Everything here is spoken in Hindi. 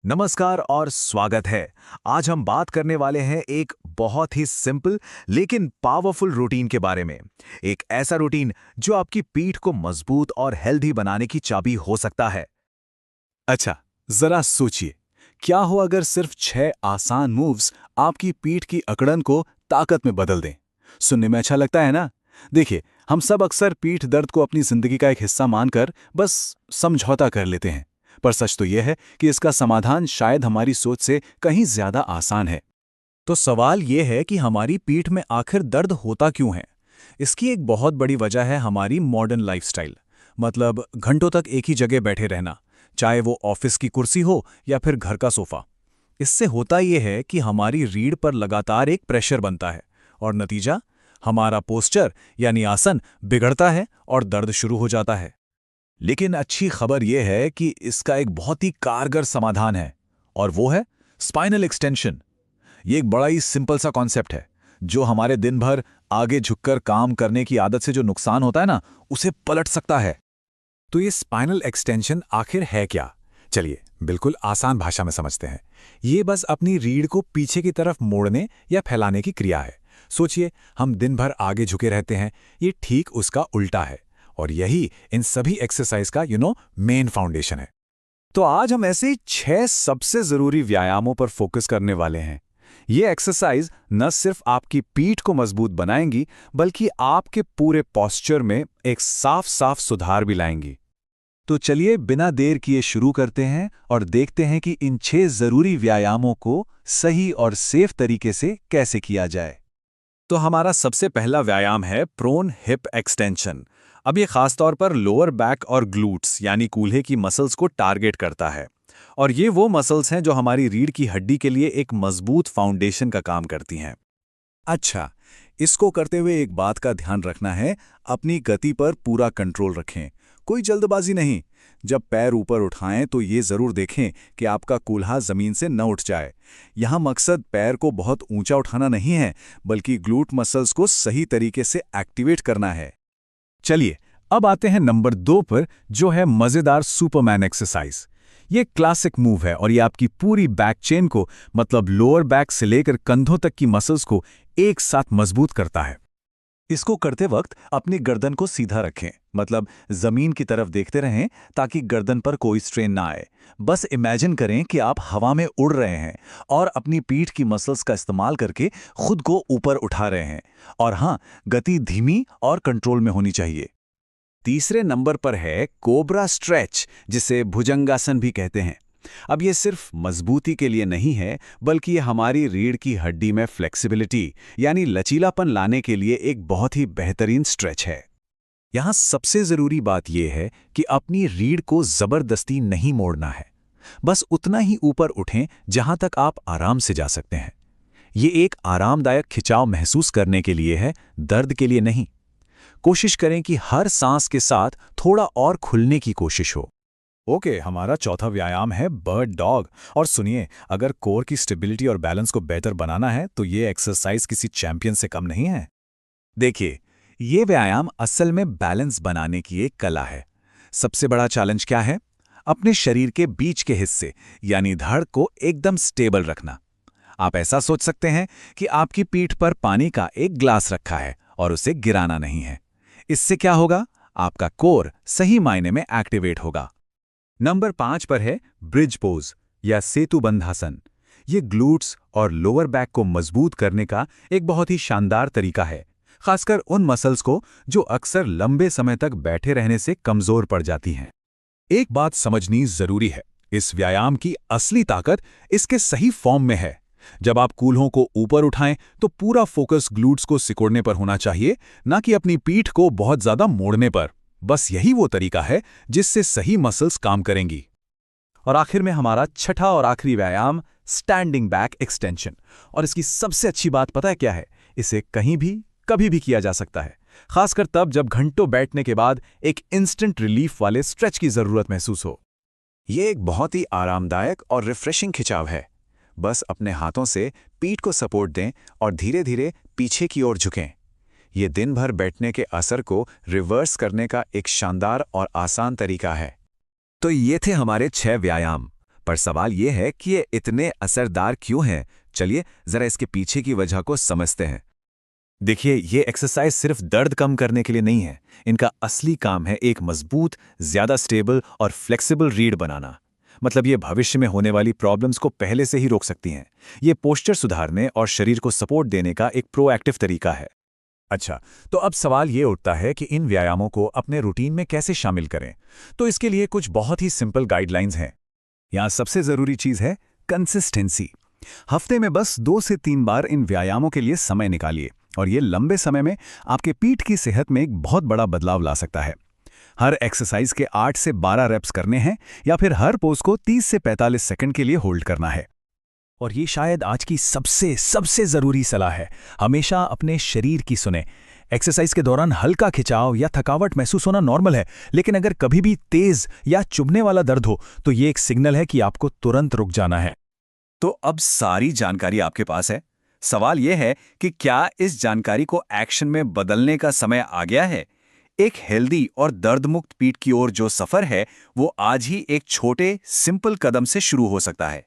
नमस्कार और स्वागत है। आज हम बात करने वाले हैं एक बहुत ही सिंपल लेकिन पावरफुल रूटीन के बारे में। एक ऐसा रूटीन जो आपकी पीठ को मजबूत और हेल्दी बनाने की चाबी हो सकता है। अच्छा, जरा सोचिए, क्या हो अगर सिर्फ 6 आसान मूव्स आपकी पीठ की अकड़न को ताकत में बदल दें। सुनने में अच्छा लगता है ना? देखिए, हम सब अक्सर पीठ दर्द को अपनी जिंदगी का एक हिस्सा मानकर बस समझौता कर लेते हैं। पर सच तो यह है कि इसका समाधान शायद हमारी सोच से कहीं ज्यादा आसान है। तो सवाल ये है कि हमारी पीठ में आखिर दर्द होता क्यों है। इसकी एक बहुत बड़ी वजह है हमारी मॉडर्न लाइफस्टाइल। मतलब घंटों तक एक ही जगह बैठे रहना, चाहे वो ऑफिस की कुर्सी हो या फिर घर का सोफा। इससे होता ये है कि हमारी रीढ़ पर लगातार एक प्रेशर बनता है और नतीजा, हमारा पोस्चर यानी आसन बिगड़ता है और दर्द शुरू हो जाता है। लेकिन अच्छी खबर यह है कि इसका एक बहुत ही कारगर समाधान है, और वो है स्पाइनल एक्सटेंशन। ये एक बड़ा ही सिंपल सा कॉन्सेप्ट है जो हमारे दिन भर आगे झुककर काम करने की आदत से जो नुकसान होता है ना, उसे पलट सकता है। तो ये स्पाइनल एक्सटेंशन आखिर है क्या? चलिए, बिल्कुल आसान भाषा में समझते हैं। ये बस अपनी रीढ़ को पीछे की तरफ मोड़ने या फैलाने की क्रिया है। सोचिए, हम दिन भर आगे झुके रहते हैं, ये ठीक उसका उल्टा है। और यही इन सभी एक्सरसाइज का मेन फाउंडेशन है। तो आज हम ऐसे 6 सबसे जरूरी व्यायामों पर फोकस करने वाले हैं। ये एक्सरसाइज न सिर्फ आपकी पीठ को मजबूत बनाएंगी, बल्कि आपके पूरे पॉस्चर में एक साफ साफ सुधार भी लाएंगी। तो चलिए बिना देर किए शुरू करते हैं और देखते हैं कि इन 6 जरूरी व्यायामों को सही और सेफ तरीके से कैसे किया जाए। तो हमारा सबसे पहला व्यायाम है प्रोन हिप एक्सटेंशन। अब ये खासतौर पर लोअर बैक और ग्लूट्स यानी कूल्हे की मसल्स को टारगेट करता है। और ये वो मसल्स हैं जो हमारी रीढ़ की हड्डी के लिए एक मजबूत फाउंडेशन का काम करती हैं। अच्छा, इसको करते हुए एक बात का ध्यान रखना है, अपनी गति पर पूरा कंट्रोल रखें। कोई जल्दबाजी नहीं। जब पैर ऊपर उठाएं तो ये जरूर देखें कि आपका कूल्हा जमीन से न उठ जाए। यहाँ मकसद पैर को बहुत ऊंचा उठाना नहीं है, बल्कि ग्लूट मसल्स को सही तरीके से एक्टिवेट करना है। चलिए, अब आते हैं नंबर 2 पर, जो है मजेदार सुपरमैन एक्सरसाइज। ये क्लासिक मूव है और ये आपकी पूरी बैक चेन को, मतलब लोअर बैक से लेकर कंधों तक की मसल्स को एक साथ मजबूत करता है। इसको करते वक्त अपनी गर्दन को सीधा रखें, मतलब जमीन की तरफ देखते रहें ताकि गर्दन पर कोई स्ट्रेन ना आए। बस इमेजिन करें कि आप हवा में उड़ रहे हैं और अपनी पीठ की मसल्स का इस्तेमाल करके खुद को ऊपर उठा रहे हैं। और हाँ, गति धीमी और कंट्रोल में होनी चाहिए। तीसरे नंबर पर है कोबरा स्ट्रेच, जिसे भुजंगासन भी कहते हैं। अब ये सिर्फ मजबूती के लिए नहीं है, बल्कि ये हमारी रीढ़ की हड्डी में फ्लेक्सिबिलिटी यानी लचीलापन लाने के लिए एक बहुत ही बेहतरीन स्ट्रेच है। यहाँ सबसे जरूरी बात यह है कि अपनी रीढ़ को जबरदस्ती नहीं मोड़ना है। बस उतना ही ऊपर उठें जहां तक आप आराम से जा सकते हैं। ये एक आरामदायक खिंचाव महसूस करने के लिए है, दर्द के लिए नहीं। कोशिश करें कि हर सांस के साथ थोड़ा और खुलने की कोशिश हो। ओके, हमारा चौथा व्यायाम है बर्ड डॉग। और सुनिए, अगर कोर की स्टेबिलिटी और बैलेंस को बेहतर बनाना है तो ये एक्सरसाइज किसी चैंपियन से कम नहीं है। देखिए, ये व्यायाम असल में बैलेंस बनाने की एक कला है। सबसे बड़ा चैलेंज क्या है? अपने शरीर के बीच के हिस्से यानी धड़ को एकदम स्टेबल रखना। आप ऐसा सोच सकते हैं कि आपकी पीठ पर पानी का एक ग्लास रखा है और उसे गिराना नहीं है। इससे क्या होगा? आपका कोर सही मायने में एक्टिवेट होगा। नंबर 5 पर है ब्रिज पोज या सेतु बंधासन। ये ग्लूट्स और लोअर बैक को मजबूत करने का एक बहुत ही शानदार तरीका है, खासकर उन मसल्स को जो अक्सर लंबे समय तक बैठे रहने से कमजोर पड़ जाती हैं। एक बात समझनी जरूरी है, इस व्यायाम की असली ताकत इसके सही फॉर्म में है। जब आप कूल्हों को ऊपर उठाएं तो पूरा फोकस ग्लूट्स को सिकोड़ने पर होना चाहिए, ना कि अपनी पीठ को बहुत ज्यादा मोड़ने पर। बस यही वो तरीका है जिससे सही मसल्स काम करेंगी। और आखिर में हमारा छठा और आखिरी व्यायाम स्टैंडिंग बैक एक्सटेंशन। और इसकी सबसे अच्छी बात पता है क्या है? इसे कहीं भी कभी भी किया जा सकता है, खासकर तब जब घंटों बैठने के बाद एक इंस्टेंट रिलीफ वाले स्ट्रेच की जरूरत महसूस हो। ये एक बहुत ही आरामदायक और रिफ्रेशिंग खिंचाव है। बस अपने हाथों से पीठ को सपोर्ट दें और धीरे धीरे पीछे की ओर झुकें। ये दिन भर बैठने के असर को रिवर्स करने का एक शानदार और आसान तरीका है। तो ये थे हमारे 6 व्यायाम। पर सवाल ये है कि ये इतने असरदार क्यों हैं? चलिए जरा इसके पीछे की वजह को समझते हैं। देखिए, ये एक्सरसाइज सिर्फ दर्द कम करने के लिए नहीं है। इनका असली काम है एक मजबूत, ज्यादा स्टेबल और फ्लेक्सिबल रीढ़ बनाना। मतलब ये भविष्य में होने वाली प्रॉब्लम्स को पहले से ही रोक सकती हैं। ये पोस्चर सुधारने और शरीर को सपोर्ट देने का एक प्रोएक्टिव तरीका है। अच्छा, तो अब सवाल ये उठता है कि इन व्यायामों को अपने रूटीन में कैसे शामिल करें। तो इसके लिए कुछ बहुत ही सिंपल गाइडलाइंस हैं। यहाँ सबसे ज़रूरी चीज़ है कंसिस्टेंसी। हफ्ते में बस 2 से 3 बार इन व्यायामों के लिए समय निकालिए और ये लंबे समय में आपके पीठ की सेहत में एक बहुत बड़ा बदलाव ला सकता है। हर एक्सरसाइज के 8 से 12 रेप्स करने हैं या फिर हर पोज को 30 से 45 सेकंड के लिए होल्ड करना है। और ये शायद आज की सबसे ज़रूरी सलाह है, हमेशा अपने शरीर की सुने। एक्सरसाइज के दौरान हल्का खिंचाव या थकावट महसूस होना नॉर्मल है, लेकिन अगर कभी भी तेज या चुभने वाला दर्द हो तो ये एक सिग्नल है कि आपको तुरंत रुक जाना है। तो अब सारी जानकारी आपके पास है। सवाल यह है कि क्या इस जानकारी को एक्शन में बदलने का समय आ गया है? एक हेल्दी और दर्दमुक्त पीठ की ओर जो सफर है, वो आज ही एक छोटे सिंपल कदम से शुरू हो सकता है।